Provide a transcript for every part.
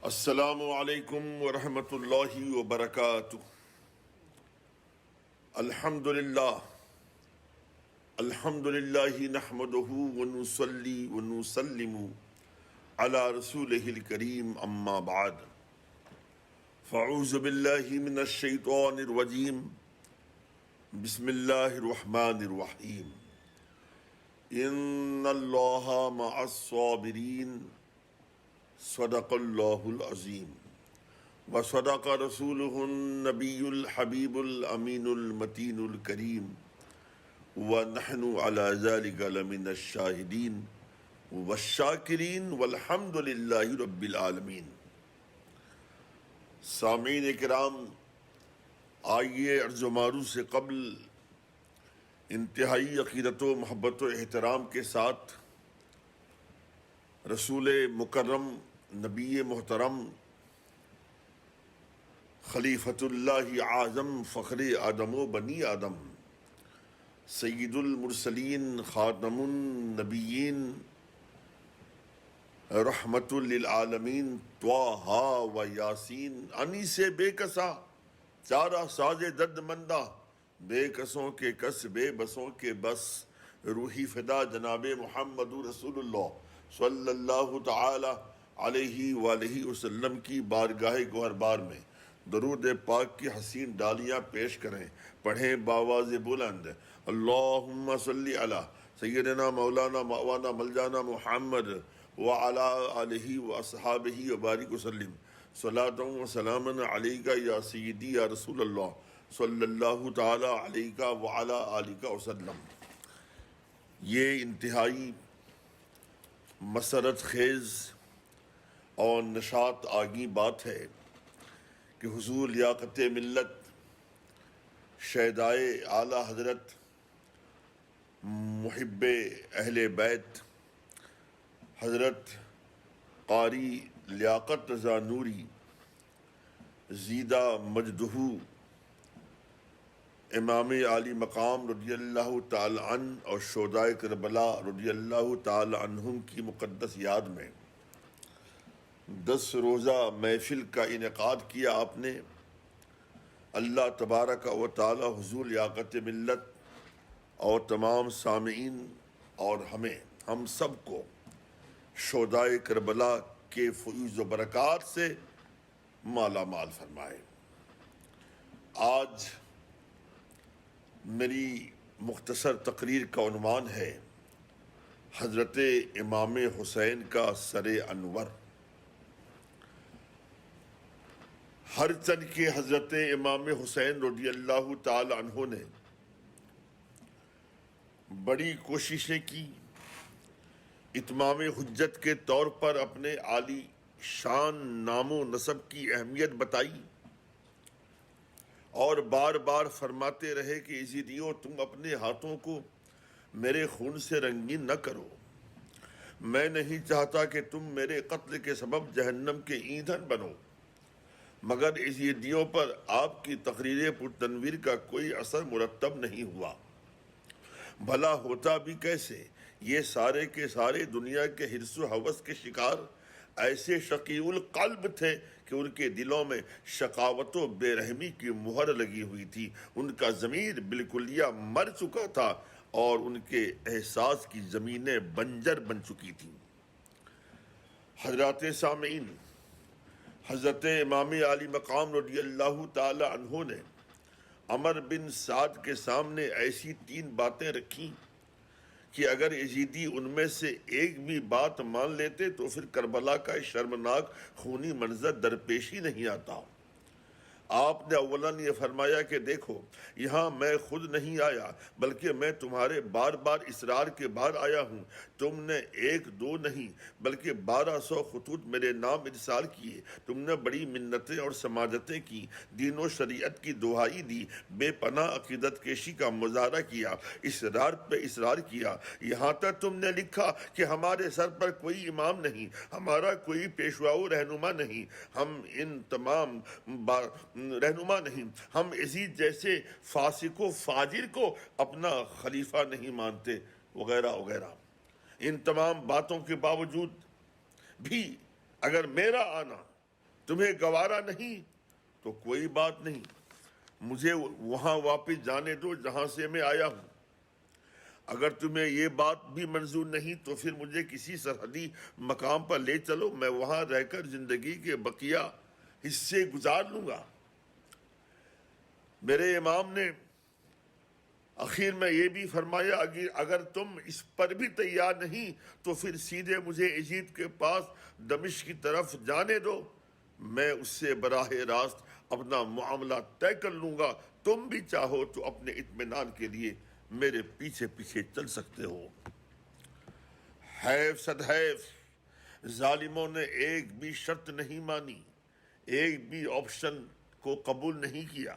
السلام علیکم ورحمۃ اللہ وبرکاتہ۔ الحمد للہ نحمدہ ونصلی ونسلم علی رسولہ الکریم، اما بعد فاعوذ باللہ من الشیطان الرجیم، بسم اللہ الرحمن الرحیم۔ ان اللہ مع الصابرین، صدق اللہ العظیم، وصدق رسولہ النبی الحبیب الامین المتین الکریم، ونحن علی ذلک لمن الشاہدین والشاکرین والحمد للہ رب العالمین۔ سامعین کرام، آئیے عرض و معروض سے قبل انتہائی عقیدت و محبت و احترام کے ساتھ رسول مکرم، نبی محترم، خلیفۃ اللہ اعظم، فخر آدم و بنی آدم، سید المرسلین، خاتم النبیین، رحمت للعالمین، طٰہٰ و یاسین، انی سے بے کسا چارہ ساز درد مندہ، بے کسوں کے کس بے بسوں کے بس، روحی فدا جناب محمد رسول اللہ صلی اللہ تعالی علیہ وآلہ وسلم کی بارگاہ گوہر بار میں درود پاک کی حسین ڈالیاں پیش کریں، پڑھیں باواز بلند، اللہم صلی علی سیدنا مولانا مولانا ملجانا محمد وعلی آلہ واصحابہ وبارک وسلم، صلاۃ و سلام علیک یا سیدی یا رسول اللہ صلی اللہ تعالی علیہ وعلی آلہ وسلم۔ یہ انتہائی مسرت خیز اور نشاط آگی بات ہے کہ حضور لیاقت ملت، شہدائے اعلیٰ حضرت، محب اہل بیت، حضرت قاری لیاقت رضا نوری زیدہ مجدہ امام عالی مقام رضی اللہ تعالی عنہ اور شہدائے کربلا رضی اللہ تعالی عنہم کی مقدس یاد میں 10 روزہ محفل کا انعقاد کیا آپ نے۔ اللہ تبارک و تعالی حضور لیاقت ملت اور تمام سامعین اور ہم سب کو شہدائے کربلا کے فیوز و برکات سے مالا مال فرمائے۔ آج میری مختصر تقریر کا عنوان ہے حضرت امام حسین کا سر انور۔ ہر چن کے حضرت امام حسین رضی اللہ تعالی عنہ نے بڑی کوششیں کی، اتمام حجت کے طور پر اپنے عالی شان نام و نسب کی اہمیت بتائی، اور بار بار فرماتے رہے کہ یزیدیو، تم اپنے ہاتھوں کو میرے خون سے رنگین نہ کرو، میں نہیں چاہتا کہ تم میرے قتل کے سبب جہنم کے ایندھن بنو۔ مگر یزیدیوں پر آپ کی تقریر پرتنویر کا کوئی اثر مرتب نہیں ہوا۔ بھلا ہوتا بھی کیسے؟ یہ سارے کے سارے دنیا کے حرص و ہوس کے شکار ایسے شقیع القلب تھے کہ ان کے دلوں میں شقاوت و بے رحمی کی مہر لگی ہوئی تھی، ان کا ضمیر بالکلیہ مر چکا تھا اور ان کے احساس کی زمینیں بنجر بن چکی تھیں۔ حضرات سامعین، حضرت امام عالی مقام رضی اللہ تعالی عنہ نے عمر بن سعد کے سامنے ایسی 3 باتیں رکھیں کہ اگر یزیدی ان میں سے ایک بھی بات مان لیتے تو پھر کربلا کا شرمناک خونی منظر درپیش ہی نہیں آتا۔ آپ نے اولاً یہ فرمایا کہ دیکھو، یہاں میں خود نہیں آیا بلکہ میں تمہارے بار بار اصرار کے بعد آیا ہوں۔ تم نے 1 2 نہیں بلکہ 1200 خطوط میرے نام ارسال کیے، تم نے بڑی منتیں اور سماجتیں کی، دین و شریعت کی دہائی دی، بے پناہ عقیدت کشی کا مظاہرہ کیا، اصرار پہ اصرار کیا، یہاں تک تم نے لکھا کہ ہمارے سر پر کوئی امام نہیں، ہمارا کوئی پیشوا و رہنما نہیں، ہم ان تمام رہنما نہیں، ہم یزید جیسے فاسق و فاجر کو اپنا خلیفہ نہیں مانتے، وغیرہ وغیرہ۔ ان تمام باتوں کے باوجود بھی اگر میرا آنا تمہیں گوارا نہیں تو کوئی بات نہیں، مجھے وہاں واپس جانے دو جہاں سے میں آیا ہوں۔ اگر تمہیں یہ بات بھی منظور نہیں تو پھر مجھے کسی سرحدی مقام پر لے چلو، میں وہاں رہ کر زندگی کے بقیہ حصے گزار لوں گا۔ میرے امام نے آخر میں یہ بھی فرمایا اگر تم اس پر بھی تیار نہیں تو پھر سیدھے مجھے یزید کے پاس دمشق کی طرف جانے دو، میں اس سے براہ راست اپنا معاملہ طے کر لوں گا، تم بھی چاہو تو اپنے اطمینان کے لیے میرے پیچھے پیچھے چل سکتے ہو۔ حیف صد حیف، ظالموں نے ایک بھی شرط نہیں مانی، ایک بھی آپشن کو قبول نہیں کیا۔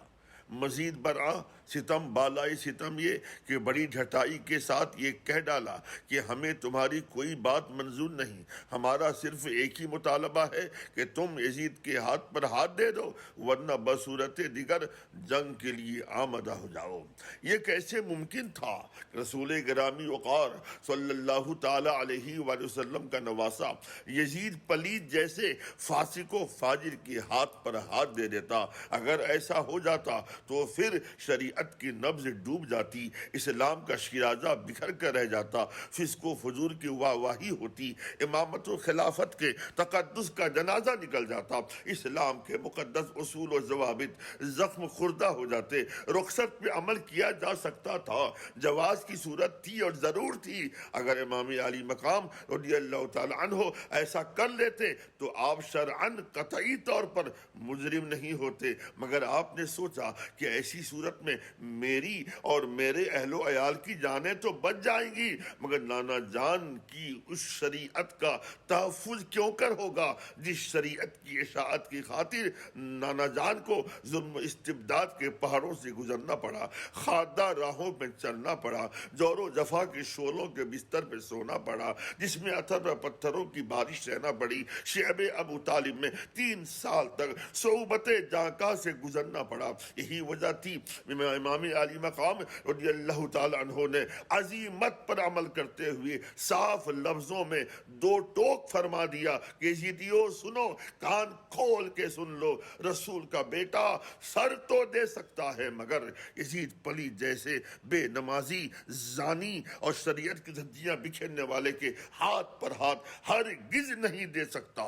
مزید برآں ستم بالائی ستم یہ کہ بڑی ڈھٹائی کے ساتھ یہ کہہ ڈالا کہ ہمیں تمہاری کوئی بات منظور نہیں، ہمارا صرف ایک ہی مطالبہ ہے کہ تم یزید کے ہاتھ پر ہاتھ دے دو، ورنہ بصورت دیگر جنگ کے لیے آمادہ ہو جاؤ۔ یہ کیسے ممکن تھا؟ رسول گرامی وقار صلی اللہ تعالی علیہ وآلہ وسلم کا نواسہ یزید پلید جیسے فاسق و فاجر کے ہاتھ پر ہاتھ دے دیتا؟ اگر ایسا ہو جاتا تو پھر شریعت کی نبض ڈوب جاتی، اسلام کا شیرازہ بکھر کر رہ جاتا، فسق و فجور کی واہ واہی ہوتی، امامت و خلافت کے تقدس کا جنازہ نکل جاتا، اسلام کے مقدس اصول و ضوابط زخم خوردہ ہو جاتے، رخصت پہ عمل کیا جا سکتا تھا، جواز کی صورت تھی اور ضرور تھی۔ اگر امام علی مقام رضی اللہ تعالی عنہ ایسا کر لیتے تو آپ شرعاً قطعی طور پر مجرم نہیں ہوتے، مگر آپ نے سوچا کہ ایسی صورت میں میری اور میرے اہل و عیال کی جانیں تو بچ جائیں گی، مگر نانا جان کی اس شریعت کا تحفظ کیوں کر ہوگا جس شریعت کی اشاعت کی خاطر نانا جان کو ظلم و استبداد کے پہاڑوں سے گزرنا پڑا، خادہ راہوں میں چلنا پڑا، جور و جفا کے شعلوں کے بستر پہ سونا پڑا، جس میں اتھر و پتھروں کی بارش رہنا پڑی، شعب ابو طالب میں 3 سال تک صعوبت جانکاہ سے گزرنا پڑا۔ یہی وجہ تھی امام علی مقام رضی اللہ تعالی عنہ نے عزیمت پر عمل کرتے ہوئے صاف لفظوں میں 2 ٹوک فرما دیا کہ یزیدیو سنو، کان کھول کے سن لو، رسول کا بیٹا سر تو دے سکتا ہے مگر یزید پلید جیسے بے نمازی، زانی اور شریعت کی دھجیاں بکھیرنے والے کے ہاتھ پر ہاتھ ہرگز نہیں دے سکتا۔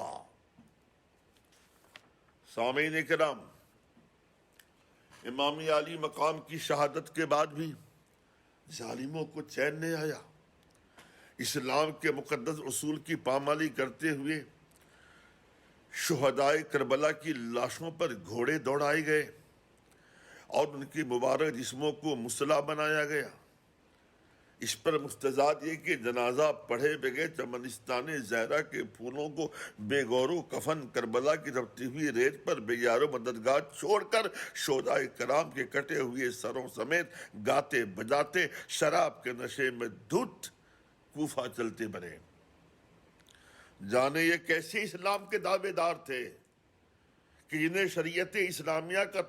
سامعین کرام، امام علی مقام کی شہادت کے بعد بھی ظالموں کو چین نہیں آیا، اسلام کے مقدس اصول کی پامالی کرتے ہوئے شہدائے کربلا کی لاشوں پر گھوڑے دوڑائے گئے اور ان کی مبارک جسموں کو مسلح بنایا گیا۔ اس پر مستزاد یہ کہ جنازہ پڑھے بغیر چمنستان زہرا کے پھولوں کو بے غور و کفن کربلا کی تپتی ہوئی ریت پر بے یار و مددگار چھوڑ کر شہداء کرام کے کٹے ہوئے سروں سمیت گاتے بجاتے شراب کے نشے میں دھت کوفہ چلتے بنے۔ جانے یہ کیسے اسلام کے دعوے دار تھے کہ جنہیں شریعت اسلامیہ کا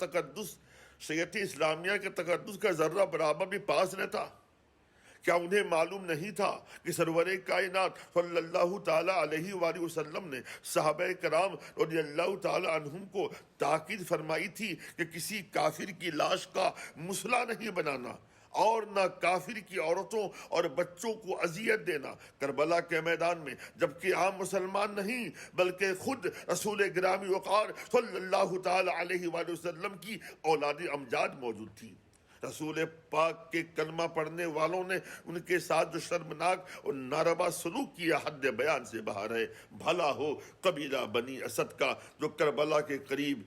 تقدس کا ذرہ برابر بھی پاس نہ تھا؟ کیا انہیں معلوم نہیں تھا کہ سرور کائنات صلی اللہ تعالی علیہ وآلہ وسلم نے صحابہ کرام رضی اللہ تعالی عنہم کو تاکید فرمائی تھی کہ کسی کافر کی لاش کا مسلح نہیں بنانا اور نہ کافر کی عورتوں اور بچوں کو اذیت دینا؟ کربلا کے میدان میں جبکہ عام مسلمان نہیں بلکہ خود رسول گرامی وقار صلی اللہ تعالی علیہ وآلہ وسلم کی اولاد امجاد موجود تھی، رسول پاک کے کلمہ پڑھنے والوں نے ان کے ساتھ جو شرمناک اور ناروا سلوک کیا حد بیان سے باہر ہے۔ بھلا ہو قبیلہ بنی اسد کا جو کربلا کے قریب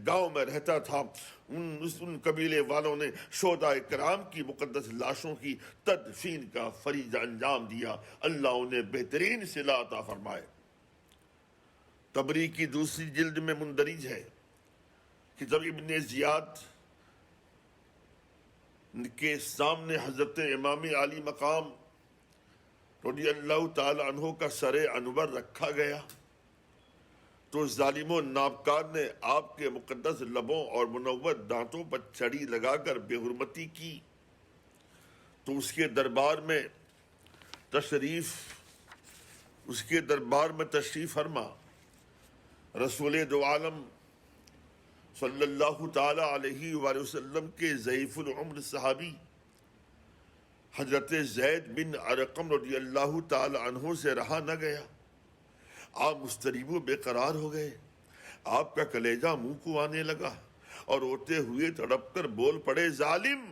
گاؤں میں رہتا تھا، ان قبیلے والوں نے شہداء کرام کی مقدس لاشوں کی تدفین کا فریضہ انجام دیا۔ اللہ انہیں بہترین صلہ عطا فرمائے۔ طبری کی 2 جلد میں مندرج ہے کہ جب ابن زیاد کے سامنے حضرت امام علی مقام رضی اللہ تعالی عنہ کا سر انور رکھا گیا تو ظالم و نابکار نے آپ کے مقدس لبوں اور منور دانتوں پر چھڑی لگا کر بے حرمتی کی، تو اس کے دربار میں تشریف فرما رسول دو عالم صلی اللہ تعالی علیہ وآلہ وسلم کے ضعیف العمر صحابی حضرت زید بن ارقم رضی اللہ تعالی عنہ سے رہا نہ گیا، آپ مضطرب و بے قرار ہو گئے، آپ کا کلیجہ منہ کو آنے لگا اور روتے ہوئے تڑپ کر بول پڑے، ظالم،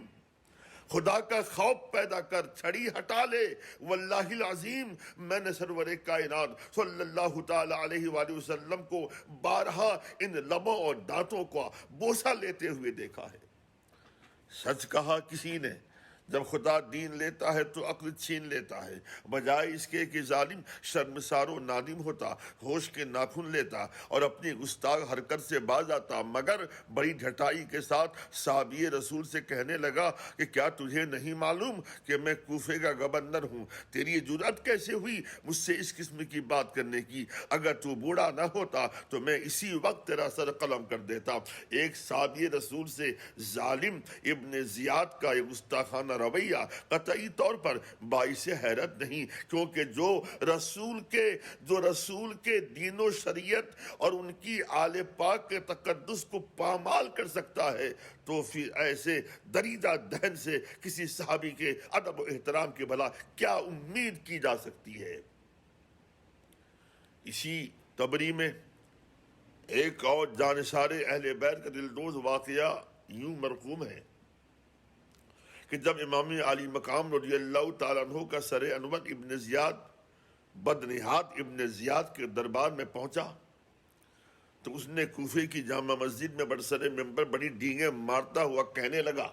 خدا کا خوف پیدا کر، چھڑی ہٹا لے، واللہ العظیم میں نے سرور کائنات صلی اللہ تعالی علیہ وآلہ وسلم کو بارہا ان لبوں اور دانتوں کو بوسہ لیتے ہوئے دیکھا ہے۔ سچ کہا کسی نے، جب خدا دین لیتا ہے تو عقل چھین لیتا ہے، بجائے اس کے کہ ظالم شرمسار و نادم ہوتا، ہوش کے ناخن لیتا اور اپنی گستاخ حرکت سے باز آتا، مگر بڑی ڈھٹائی کے ساتھ صحابی رسول سے کہنے لگا کہ کیا تجھے نہیں معلوم کہ میں کوفے کا گورنر ہوں؟ تیری جرأت کیسے ہوئی مجھ سے اس قسم کی بات کرنے کی؟ اگر تو بوڑھا نہ ہوتا تو میں اسی وقت تیرا سر قلم کر دیتا۔ ایک صحابی رسول سے ظالم ابن زیاد کا یہ گستاخانہ رویہ قطعی طور پر باعث حیرت نہیں، کیونکہ جو رسول کے دین و شریعت اور ان کی آل پاک کے تقدس کو پامال کر سکتا ہے تو پھر ایسے دریدہ دہن سے کسی صحابی کے ادب و احترام کے بھلا کیا امید کی جا سکتی ہے؟ اسی تبری میں ایک اور جانثار اہل بیت کا دلدوز واقعہ یوں مرقوم ہے کہ جب امام علی مقام رضی اللہ تعالیٰ عنہ کا سر انور ابن زیاد بدنہاد ابن زیاد کے دربار میں پہنچا تو اس نے کوفے کی جامع مسجد میں برسر منبر بڑی ڈینگیں مارتا ہوا کہنے لگا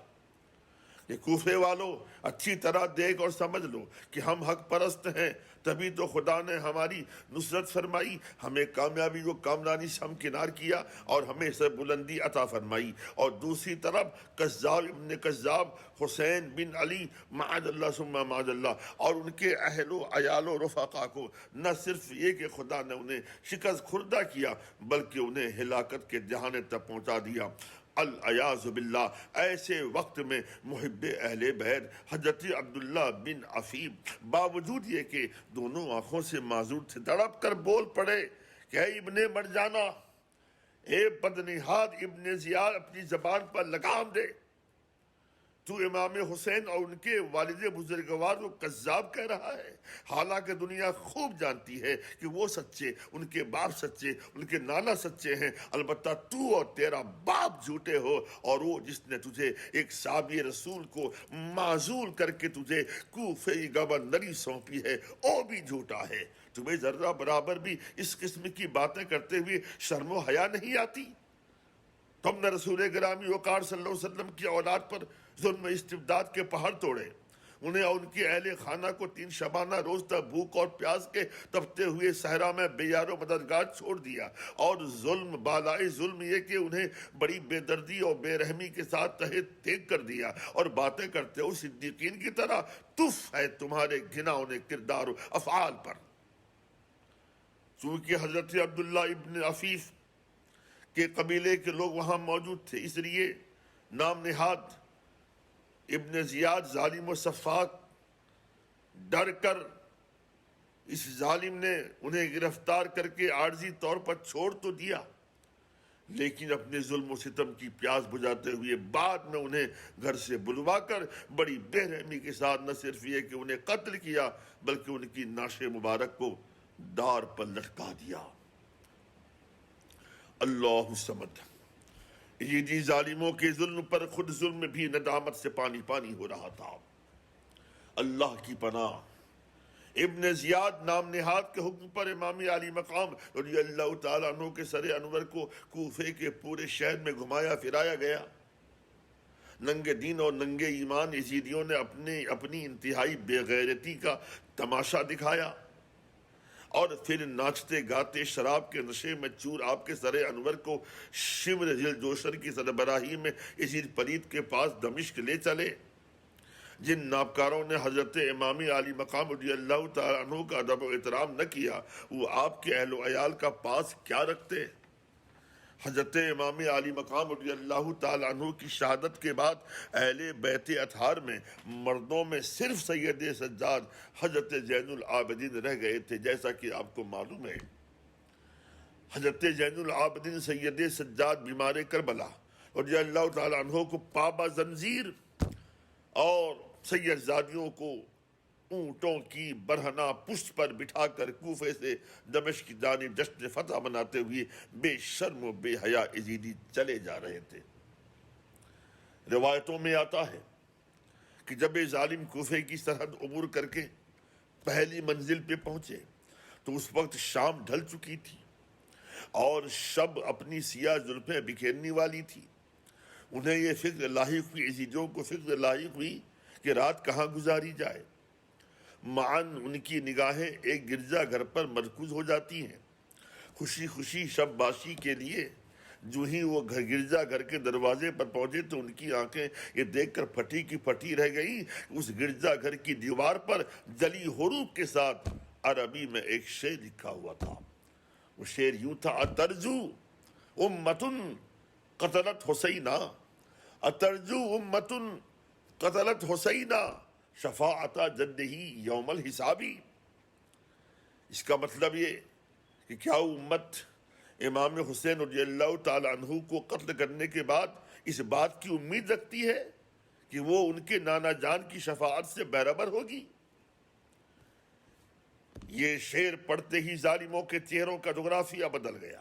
کہ کوفے والو، اچھی طرح دیکھ اور سمجھ لو کہ ہم حق پرست ہیں، تبھی تو خدا نے ہماری نصرت فرمائی، ہمیں کامیابی و کامرانی سے ہمکنار کیا اور ہمیں سے بلندی عطا فرمائی۔ اور دوسری طرف کذاب ابن کذاب حسین بن علی معاذ اللہ ثم معاذ اللہ اور ان کے اہل و عیال و رفقا کو نہ صرف یہ کہ خدا نے انہیں شکست خوردہ کیا بلکہ انہیں ہلاکت کے جہانے تک پہنچا دیا۔ العیاذ باللہ، ایسے وقت میں محب اہل بیت حضرت عبداللہ بن عفیف باوجود یہ کہ دونوں آنکھوں سے معذور تھے تڑپ کر بول پڑے کہ اے ابن مرجانہ، اے بدنہاد ابن زیاد، اپنی زبان پر لگام دے، تو امام حسین اور ان کے والد بزرگوار کو کذاب کہہ رہا ہے، حالانکہ دنیا خوب جانتی ہے کہ وہ سچے، ان کے باپ سچے، ان کے نانا سچے ہیں، البتہ تو اور تیرا باپ جھوٹے ہو، اور وہ جس نے تجھے ایک صحابی رسول کو معزول کر کے تجھے کوفے گورنری سونپی ہے وہ بھی جھوٹا ہے۔ تمہیں ذرہ برابر بھی اس قسم کی باتیں کرتے ہوئے شرم و حیا نہیں آتی؟ تم نے رسول گرامی وقار صلی اللہ علیہ وسلم کی اولاد پر ظلم و استبداد کے پہاڑ توڑے، انہیں اور ان کے اہل خانہ کو 3 شبانہ روز تک بھوک اور پیاس کے تپتے ہوئے صحرا میں بے یار و مددگار چھوڑ دیا، اور ظلم بالائے ظلم یہ کہ انہیں بڑی بے دردی اور بے رحمی کے ساتھ تہے تیگ کر دیا، اور باتیں کرتے ہو صدیقین کی طرح۔ تف ہے تمہارے گھناؤنے کردار و افعال پر۔ چونکہ حضرت عبداللہ ابن عفیف کے قبیلے کے لوگ وہاں موجود تھے، اس لیے نام نہاد ابن زیاد ظالم و صفاق ڈر کر اس ظالم نے انہیں گرفتار کر کے عارضی طور پر چھوڑ تو دیا، لیکن اپنے ظلم و ستم کی پیاس بجھاتے ہوئے بعد میں انہیں گھر سے بلوا کر بڑی بے رحمی کے ساتھ نہ صرف یہ کہ انہیں قتل کیا بلکہ ان کی ناش مبارک کو دار پر لٹکا دیا۔ اللہ سمد، یزیدی ظالموں کے ظلم پر خود ظلم بھی ندامت سے پانی پانی ہو رہا تھا۔ اللہ کی پناہ، ابن زیاد نام نہاد کے حکم پر امام علی مقام رضی اللہ تعالیٰ عنہ کے سر انور کو کوفے کے پورے شہر میں گھمایا پھرایا گیا۔ ننگے دین اور ننگے ایمان یزیدیوں نے اپنی انتہائی بے غیرتی کا تماشا دکھایا، اور پھر ناچتے گاتے شراب کے نشے میں چور آپ کے سر انور کو شمر ذل جوشن کی سربراہی میں یزید پلید کے پاس دمشق لے چلے۔ جن نابکاروں نے حضرت امام علی مقام رضی اللہ تعالیٰ عنہ کا ادب و احترام نہ کیا، وہ آپ کے اہل و عیال کا پاس کیا رکھتے؟ حضرت امام علی مقام رضی اللہ تعالیٰ عنہ کی شہادت کے بعد اہل بیت اطہار میں مردوں میں صرف سید سجاد حضرت زین العابدین رہ گئے تھے، جیسا کہ آپ کو معلوم ہے۔ حضرت زین العابدین سید سجاد بیمار کربلا رضی اللہ تعالیٰ عنہ کو پابا زنجیر اور سید زادیوں کو اونٹوں کی برہنہ پشت پر بٹھا کر کوفے سے دمشق کی جانب جشن فتح مناتے ہوئے بے شرم و بے حیا یزیدی چلے جا رہے تھے۔ روایتوں میں آتا ہے کہ جب یہ ظالم کوفے کی سرحد عبور کر کے پہلی منزل پہ پہنچے تو اس وقت شام ڈھل چکی تھی اور شب اپنی سیاہ زلفیں بکھیرنے والی تھی۔ انہیں یہ فکر لاحق ہوئی، یزیدیوں کو فکر لاحق ہوئی کہ رات کہاں گزاری جائے۔ معاً ان کی نگاہیں ایک گرجا گھر پر مرکوز ہو جاتی ہیں۔ خوشی خوشی شب باشی کے لیے جو ہی وہ گرجا گھر کے دروازے پر پہنچے تو ان کی آنکھیں یہ دیکھ کر پھٹی کی پھٹی رہ گئی۔ اس گرجا گھر کی دیوار پر جلی حروف کے ساتھ عربی میں ایک شعر لکھا ہوا تھا۔ وہ شعر یوں تھا: اترجو امتن قتلت حسینہ، اترجو امتن قتلت حسینہ شفاعت جدہی یوم الحسابی۔ اس کا مطلب یہ کہ کیا امت امام حسین رضی اللہ تعالی عنہ کو قتل کرنے کے بعد اس بات کی امید رکھتی ہے کہ وہ ان کے نانا جان کی شفاعت سے بہربر ہوگی؟ یہ شعر پڑھتے ہی ظالموں کے چہروں کا جغرافیہ بدل گیا،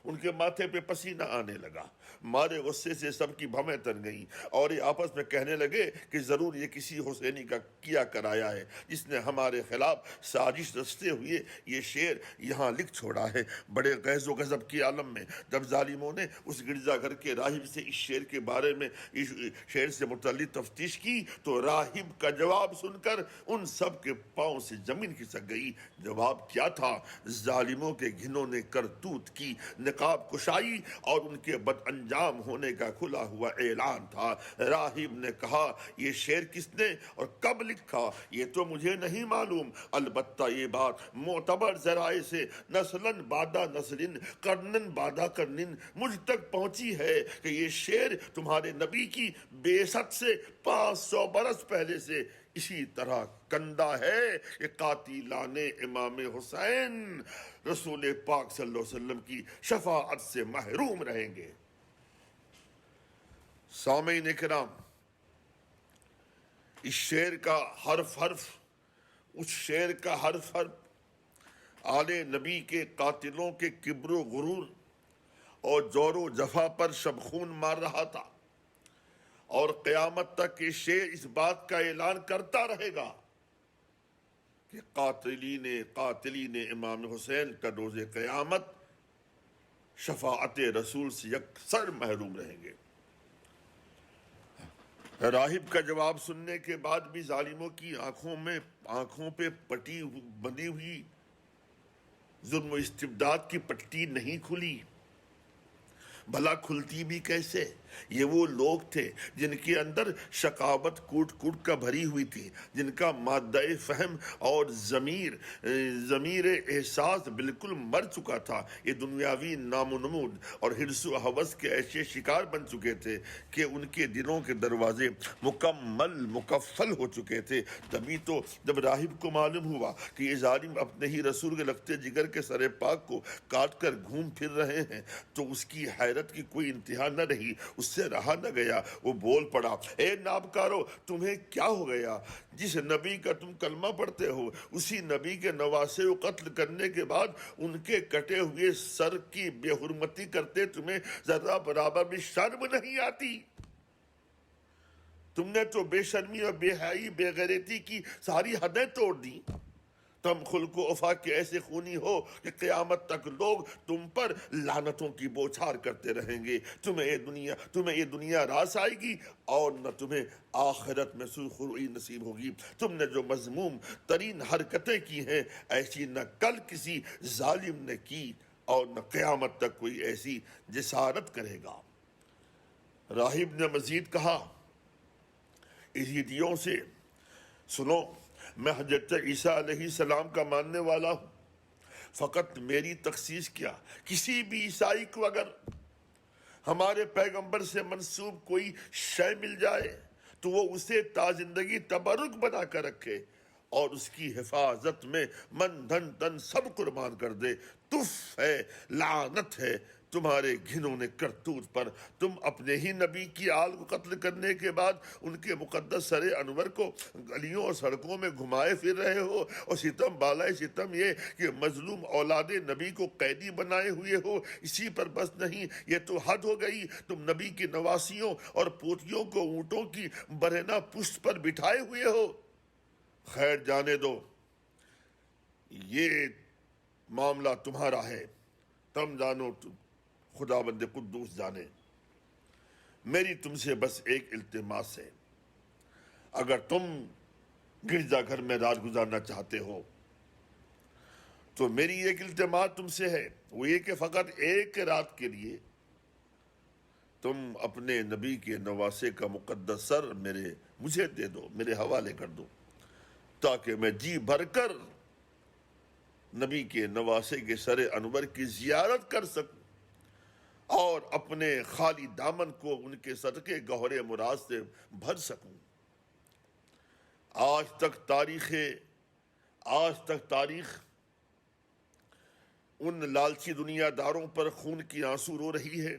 ان کے ماتھے پہ پسینہ آنے لگا، مارے غصے سے سب کی بھویں تن گئیں اور یہ آپس میں کہنے لگے کہ ضرور یہ کسی حسینی کا کیا کرایا ہے جس نے ہمارے خلاف سازش رچتے ہوئے یہ شعر یہاں لکھ چھوڑا ہے۔ بڑے غیظ و غضب کے عالم میں جب ظالموں نے اس گرجا گھر کے راہب سے اس شعر کے بارے میں، اس شعر سے متعلق تفتیش کی تو راہب کا جواب سن کر ان سب کے پاؤں سے زمین کھسک گئی۔ جواب کیا تھا؟ ظالموں کے گھنوں نے کرتوت کی نقاب کشائی اور ان کے بد انجام ہونے کا کھلا ہوا اعلان تھا۔ راہب نے کہا، یہ شعر کس نے اور کب لکھا یہ تو مجھے نہیں معلوم، البتہ یہ بات معتبر ذرائع سے نسلاً بعد نسل قرنن بعد قرن مجھ تک پہنچی ہے کہ یہ شعر تمہارے نبی کی بعثت سے 500 برس پہلے سے اسی طرح کندہ ہے کہ قاتلان امام حسین رسول پاک صلی اللہ علیہ وسلم کی شفاعت سے محروم رہیں گے۔ سامعین کرام، اس شعر کا حرف اس شعر کا حرف آل نبی کے قاتلوں کے کبر و غرور اور جور و جفا پر شبخون مار رہا تھا، اور قیامت تک یہ شعر اس بات کا اعلان کرتا رہے گا کہ قاتلین امام حسین کا روز قیامت شفاعت رسول سے یکسر محروم رہیں گے۔ راہب کا جواب سننے کے بعد بھی ظالموں کی آنکھوں پہ بندھی ہوئی ظلم و استبداد کی پٹی نہیں کھلی۔ بھلا کھلتی بھی کیسے؟ یہ وہ لوگ تھے جن کے اندر شقاوت کوٹ کا بھری ہوئی تھی، جن کا مادہ فہم اور ضمیر احساس بالکل مر چکا تھا۔ یہ دنیاوی نام و نمود اور حرص و ہوس کے ایسے شکار بن چکے تھے کہ ان کے دلوں کے دروازے مکفل ہو چکے تھے۔ تبھی تو جب راہب کو معلوم ہوا کہ یہ ظالم اپنے ہی رسول کے لختے جگر کے سر پاک کو کاٹ کر گھوم پھر رہے ہیں تو اس کی حیرت کی کوئی انتہا نہ رہی، اس سے رہا نہ گیا۔ وہ بول پڑا، اے نابکارو، تمہیں کیا ہو گیا؟ جس نبی کا تم کلمہ پڑھتے ہو اسی نبی کے نواسے کو قتل کرنے کے بعد ان کے کٹے ہوئے سر کی بے حرمتی کرتے تمہیں ذرا برابر بھی شرم نہیں آتی؟ تم نے تو بے شرمی اور بے حیائی بے غیرتی کی ساری حدیں توڑ دی۔ تم خلق و وفا کے ایسے خونی ہو کہ قیامت تک لوگ تم پر لعنتوں کی بوچھار کرتے رہیں گے۔ تمہیں یہ دنیا راس آئے گی اور نہ تمہیں آخرت میں سرخروئی نصیب ہوگی۔ تم نے جو مذموم ترین حرکتیں کی ہیں ایسی نہ کل کسی ظالم نے کی اور نہ قیامت تک کوئی ایسی جسارت کرے گا۔ راہب نے مزید کہا، یزیدیوں سے سنو، میں حضرت عیسیٰ علیہ السلام کا ماننے والا ہوں، فقط میری تخصیص کیا، کسی بھی عیسائی کو اگر ہمارے پیغمبر سے منسوب کوئی شے مل جائے تو وہ اسے تا زندگی تبرک بنا کر رکھے اور اس کی حفاظت میں من دھن تن سب قربان کر دے۔ تف ہے، لعنت ہے تمہارے گھنونے کرتوت پر، تم اپنے ہی نبی کی آل کو قتل کرنے کے بعد ان کے مقدس سر انور کو گلیوں اور سڑکوں میں گھمائے پھر رہے ہو، اور ستم بالائے ستم یہ کہ مظلوم اولاد نبی کو قیدی بنائے ہوئے ہو۔ اسی پر بس نہیں، یہ تو حد ہو گئی، تم نبی کی نواسیوں اور پوتیوں کو اونٹوں کی برہنہ پشت پر بٹھائے ہوئے ہو۔ خیر جانے دو، یہ معاملہ تمہارا ہے، تم جانو، خدا بند قدوس جانے۔ میری تم سے بس ایک التماس ہے، اگر تم گرجا گھر میں رات گزارنا چاہتے ہو تو میری ایک التماس تم سے ہے، وہ یہ کہ فقط ایک رات کے لیے تم اپنے نبی کے نواسے کا مقدس سر مجھے دے دو، میرے حوالے کر دو، تاکہ میں جی بھر کر نبی کے نواسے کے سر انور کی زیارت کر سکوں اور اپنے خالی دامن کو ان کے صدقے گوہر مراد سے بھر سکوں۔ آج تک تاریخ ان لالچی دنیا داروں پر خون کی آنسو رو رہی ہے،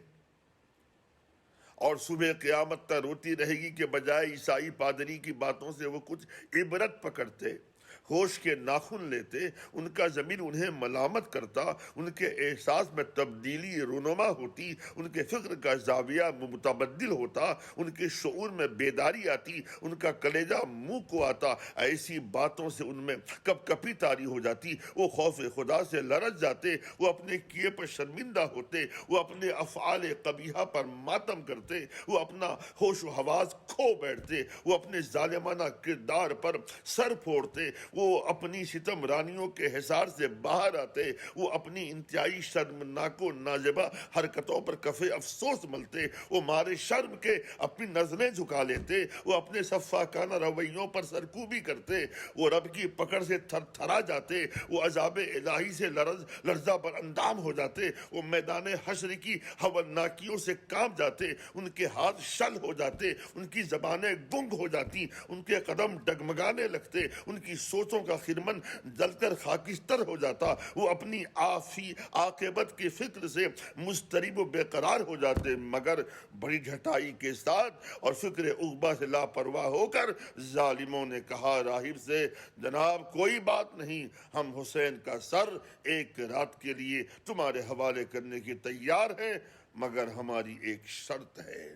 اور صبح قیامت تک روتی رہے گی کہ بجائے عیسائی پادری کی باتوں سے وہ کچھ عبرت پکڑتے، ہوش کے ناخن لیتے، ان کا ضمیر انہیں ملامت کرتا، ان کے احساس میں تبدیلی رونما ہوتی، ان کے فکر کا زاویہ متبدل ہوتا، ان کے شعور میں بیداری آتی، ان کا کلیجہ منہ کو آتا، ایسی باتوں سے ان میں کپ کپی طاری ہو جاتی، وہ خوف خدا سے لرز جاتے، وہ اپنے کیے پر شرمندہ ہوتے، وہ اپنے افعال قبیحہ پر ماتم کرتے، وہ اپنا ہوش و حواس کھو بیٹھتے، وہ اپنے ظالمانہ کردار پر سر پھوڑتے، وہ اپنی ستم رانیوں کے حصار سے باہر آتے، وہ اپنی انتہائی شرمناک و نازیبہ حرکتوں پر کف افسوس ملتے، وہ مارے شرم کے اپنی نظریں جھکا لیتے، وہ اپنے سفاکانہ رویوں پر سرکوبی کرتے، وہ رب کی پکڑ سے تھر تھرا جاتے، وہ عذاب الہی سے لرزہ بر اندام ہو جاتے، وہ میدان حشر کی ہولناکیوں سے کانپ جاتے، ان کے ہاتھ شل ہو جاتے، ان کی زبانیں گنگ ہو جاتی، ان کے قدم ڈگمگانے لگتے، ان کی سوچوں کا خرمن جل کر خاکستر ہو جاتا، وہ اپنی عاقبت کی فکر سے مضطرب و بے قرار ہو جاتے، مگر بڑی گھٹائی کے ساتھ اور فکر عقبہ سے لاپرواہ ہو کر ظالموں نے کہا راہب سے، جناب کوئی بات نہیں، ہم حسین کا سر ایک رات کے لیے تمہارے حوالے کرنے کی تیار ہیں، مگر ہماری ایک شرط ہے۔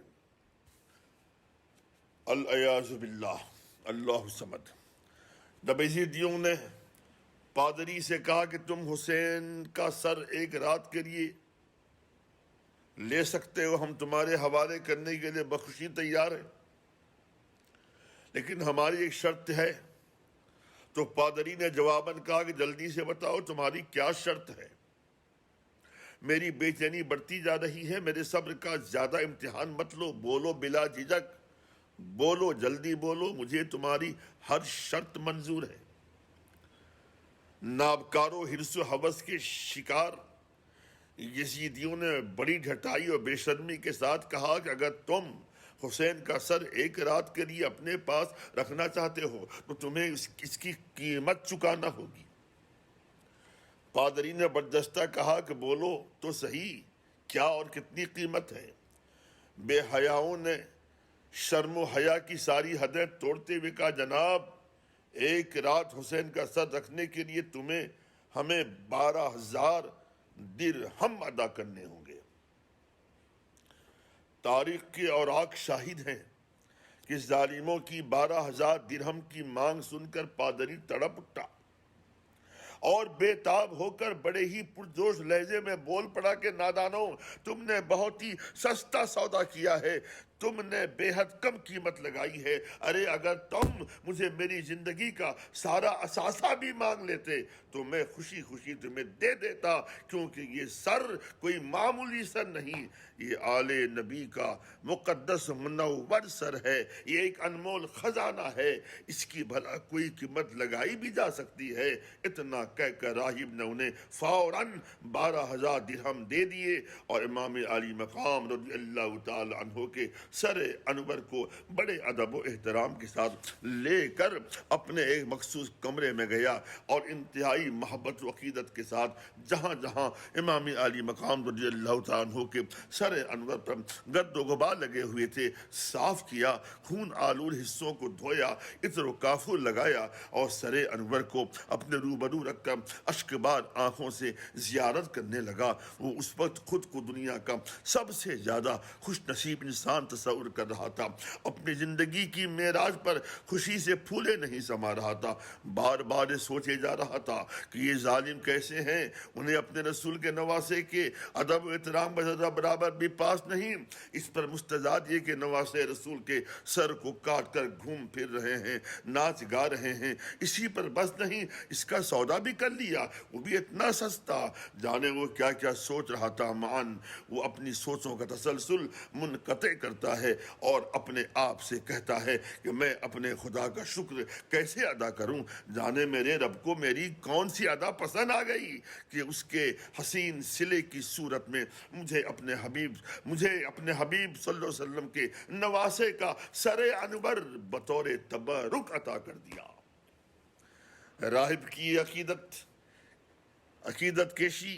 الیاذ باللہ، اللہ صمد۔ جب یزیدیوں نے پادری سے کہا کہ تم حسین کا سر ایک رات کے لیے لے سکتے ہو، ہم تمہارے حوالے کرنے کے لیے بخوشی تیار ہیں، لیکن ہماری ایک شرط ہے، تو پادری نے جواباً کہا کہ جلدی سے بتاؤ تمہاری کیا شرط ہے؟ میری بے چینی بڑھتی جا رہی ہے، میرے صبر کا زیادہ امتحان مت لو، بولو بلا جھجک، بولو جلدی بولو، مجھے تمہاری ہر شرط منظور ہے۔ نابکار و حرص و ہوس کے شکار یزیدیوں نے بڑی ڈھٹائی اور بے شرمی کے ساتھ کہا کہ اگر تم حسین کا سر ایک رات کے لیے اپنے پاس رکھنا چاہتے ہو تو تمہیں اس کی قیمت چکانا ہوگی۔ پادری نے بردستہ کہا کہ بولو تو صحیح، کیا اور کتنی قیمت ہے؟ بے حیاؤں نے شرم و حیا کی ساری حدیں توڑتے ہوئے کہا، جناب ایک رات حسین کا سر رکھنے کے لیے ہمیں 12,000 درہم ادا کرنے ہوں گے۔ تاریخ کے اوراق شاہد ہیں کہ ظالموں کی 12,000 درہم کی مانگ سن کر پادری تڑپ اٹھا اور بے تاب ہو کر بڑے ہی پرجوش لہجے میں بول پڑا کہ نادانوں، تم نے بہت ہی سستا سودا کیا ہے، تم نے بے حد کم قیمت لگائی ہے۔ ارے اگر تم مجھے میری زندگی کا سارا اثاثہ بھی مانگ لیتے تو میں خوشی خوشی تمہیں دے دیتا، کیونکہ یہ سر کوئی معمولی سر نہیں، یہ آل نبی کا مقدس منور سر ہے، یہ ایک انمول خزانہ ہے، اس کی بھلا کوئی قیمت لگائی بھی جا سکتی ہے۔ اتنا کہہ کر راہب نے انہیں فوراً 12,000 درہم دے دیے اور امام علی مقام رضی اللہ تعالی عنہ کے سر انور کو بڑے ادب و احترام کے ساتھ لے کر اپنے ایک مخصوص کمرے میں گیا اور انتہائی محبت و عقیدت کے ساتھ جہاں جہاں امام عالی مقام رضی اللہ تعالیٰ عنہ کے سر انور پر گرد و غبار لگے ہوئے تھے صاف کیا، خون آلود حصوں کو دھویا، عطر و کافور لگایا اور سر انور کو اپنے روبرو رکھ کر اشک بار آنکھوں سے زیارت کرنے لگا۔ وہ اس وقت خود کو دنیا کا سب سے زیادہ خوش نصیب انسان تصور کر رہا تھا، اپنی زندگی کی معراج پر خوشی سے پھولے نہیں سما رہا تھا، بار بار سوچے جا رہا تھا کہ یہ ظالم کیسے ہیں، انہیں اپنے رسول کے نواسے کے ادب و احترام کا برابر بھی پاس نہیں، اس پر مستزاد یہ کہ نواسے رسول کے سر کو کاٹ کر گھوم پھر رہے ہیں، ناچ گا رہے ہیں، اسی پر بس نہیں اس کا سودا بھی کر لیا، وہ بھی اتنا سستا۔ جانے وہ کیا کیا سوچ رہا تھا معاً، وہ اپنی سوچوں کا تسلسل منقطع کرتا ہے اور اپنے آپ سے کہتا ہے کہ میں اپنے خدا کا شکر کیسے ادا کروں، جانے میرے رب کو میری کون سی ادا پسند آ گئی کہ اس کے حسین صلے کی صورت میں مجھے اپنے حبیب صلی اللہ علیہ وسلم کے نواسے کا سر انور بطور تبرک عطا کر دیا۔ راہب کی عقیدت کیشی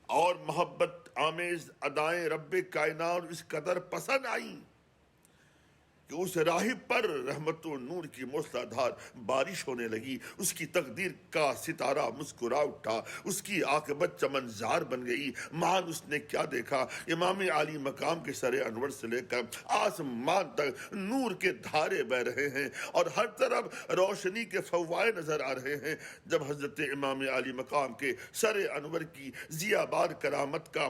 اور محبت آمیز ادائیں رب کائنات اس قدر پسند آئیں کہ اس راہب پر رحمت و نور کی موسلادھار بارش ہونے لگی، اس کی تقدیر کا ستارہ مسکرا اٹھا، اس کی عاقبت چمن زار بن گئی۔ مان اس نے کیا دیکھا، امام عالی مقام کے سر انور سے لے کر آسمان تک نور کے دھارے بہ رہے ہیں اور ہر طرف روشنی کے فوائے نظر آ رہے ہیں۔ جب حضرت امام عالی مقام کے سر انور کی ضیا بار کرامت کا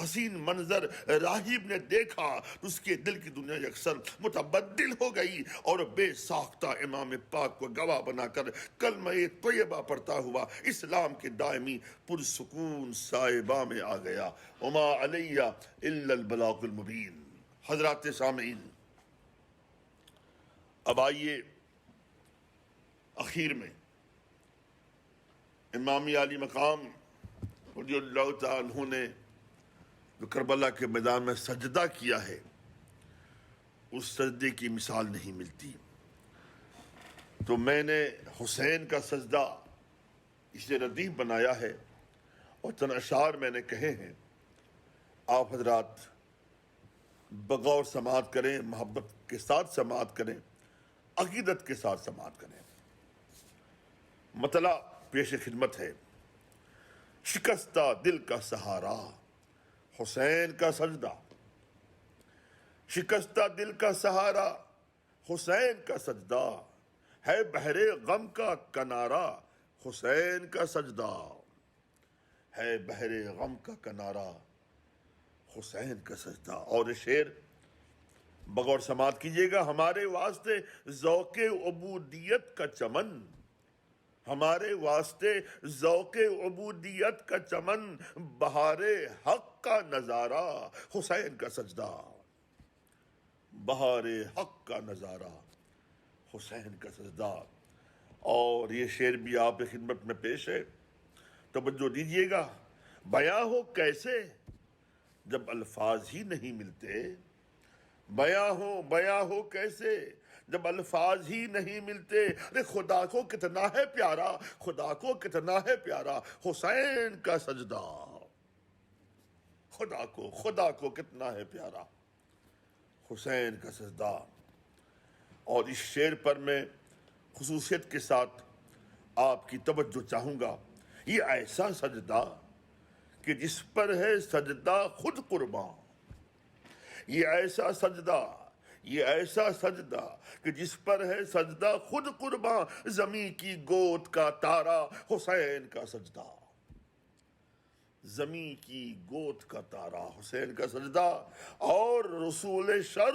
حسین منظر راہب نے دیکھا تو اس کے دل کی دنیا یکسر متبدل ہو گئی اور بے ساختہ امام پاک کو گواہ بنا کر کلمہ طیبہ پڑھتا ہوا اسلام کے دائمی پرسکون صاحبہ میں آ گیا۔ وما علیہ الا البلاغ المبین۔ حضرات سامعین، اب آئیے اخیر میں امام عالی مقام رضی اللہ تعالیٰ عنہ نے جو کربلا کے میدان میں سجدہ کیا ہے، اس سجدے کی مثال نہیں ملتی۔ تو میں نے حسین کا سجدہ اسے ردیف بنایا ہے اور چند اشعار میں نے کہے ہیں، آپ حضرات بغور سماعت کریں، محبت کے ساتھ سماعت کریں، عقیدت کے ساتھ سماعت کریں۔ مطلع پیش خدمت ہے: شکستہ دل کا سہارا حسین کا سجدہ، شکستہ دل کا سہارا حسین کا سجدہ، ہے بحر غم کا کنارہ حسین کا سجدہ، ہے بحر غم کا کنارہ حسین کا سجدہ۔ اور شعر بغور سماعت کیجیے گا: ہمارے واسطے ذوق عبودیت کا چمن، ہمارے واسطے ذوق عبودیت کا چمن، بہار حق کا نظارہ حسین کا سجدہ، بہار حق کا نظارہ حسین کا سجدہ۔ اور یہ شعر بھی آپ کی خدمت میں پیش ہے، توجہ دیجیے گا: بیاں ہو کیسے جب الفاظ ہی نہیں ملتے، بیاں ہو کیسے جب الفاظ ہی نہیں ملتے، ارے خدا کو کتنا ہے پیارا، خدا کو کتنا ہے پیارا حسین کا سجدہ، خدا کو کتنا ہے پیارا حسین کا سجدہ۔ اور اس شعر پر میں خصوصیت کے ساتھ آپ کی توجہ چاہوں گا: یہ ایسا سجدہ کہ جس پر ہے سجدہ خود قرباں، یہ ایسا سجدہ کہ جس پر ہے سجدہ خود قرباں، زمیں کی گود کا تارا حسین کا سجدہ، زمیں کی گود کا تارا حسین کا سجدہ۔ اور رسول شر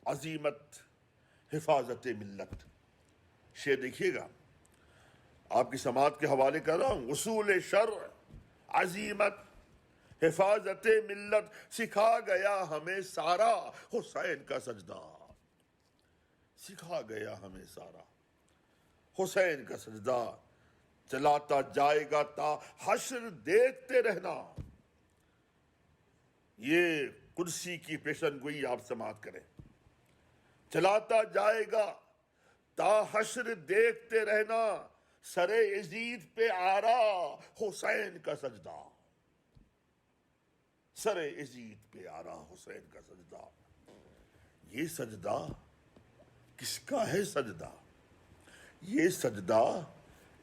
عظیمت حفاظت ملت، شعر دیکھیے گا، آپ کی سماعت کے حوالے کر رہا ہوں: اصول شر عظیمت حفاظت ملت، سکھا گیا ہمیں سارا حسین کا سجدہ، سکھا گیا ہمیں سارا حسین کا سجدہ، چلاتا جائے گا تا حشر دیکھتے رہنا۔ یہ قدسی کی پیشن گوئی آپ سماعت کریں۔ چلاتا جائے گا تا حشر دیکھتے رہنا، سر یزید پہ آرا حسین کا سجدہ، سر یزید پہ آرا حسین کا سجدہ۔ یہ سجدہ کس کا ہے سجدہ؟ یہ سجدہ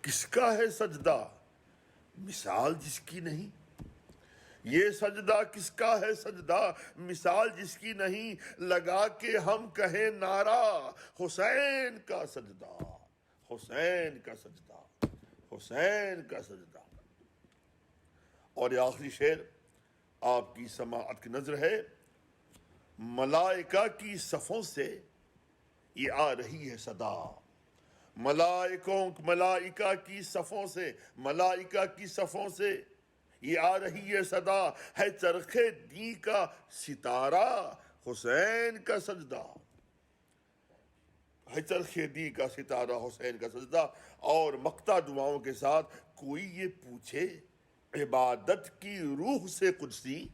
کس کا ہے سجدہ؟ مثال جس کی نہیں۔ یہ سجدہ کس کا ہے سجدہ؟ مثال جس کی نہیں، لگا کے ہم کہیں نعرہ حسین کا سجدہ، حسین کا سجدہ، حسین کا سجدہ۔ اور یہ آخری شعر آپ کی سماعت کی نظر ہے۔ ملائکہ کی صفوں سے یہ آ رہی ہے صدا، ملائکہ کی صفوں سے، ملائکہ کی صفوں سے یہ آ رہی ہے صدا، ہے چرخ دی کا ستارہ حسین کا سجدہ، ہے چرخ دی کا ستارہ حسین کا سجدہ۔ اور مقطع دعاؤں کے ساتھ، کوئی یہ پوچھے عبادت کی روح سے قدسی،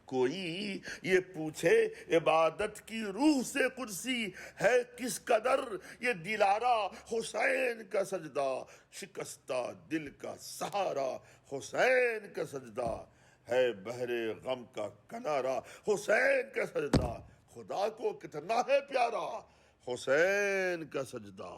کوئی یہ پوچھے عبادت کی روح سے قدسی، ہے کس قدر یہ دلارا حسین کا سجدہ، شکستہ دل کا سہارا حسین کا سجدہ، ہے بحر غم کا کنارہ حسین کا سجدہ، خدا کو کتنا ہے پیارا حسین کا سجدہ۔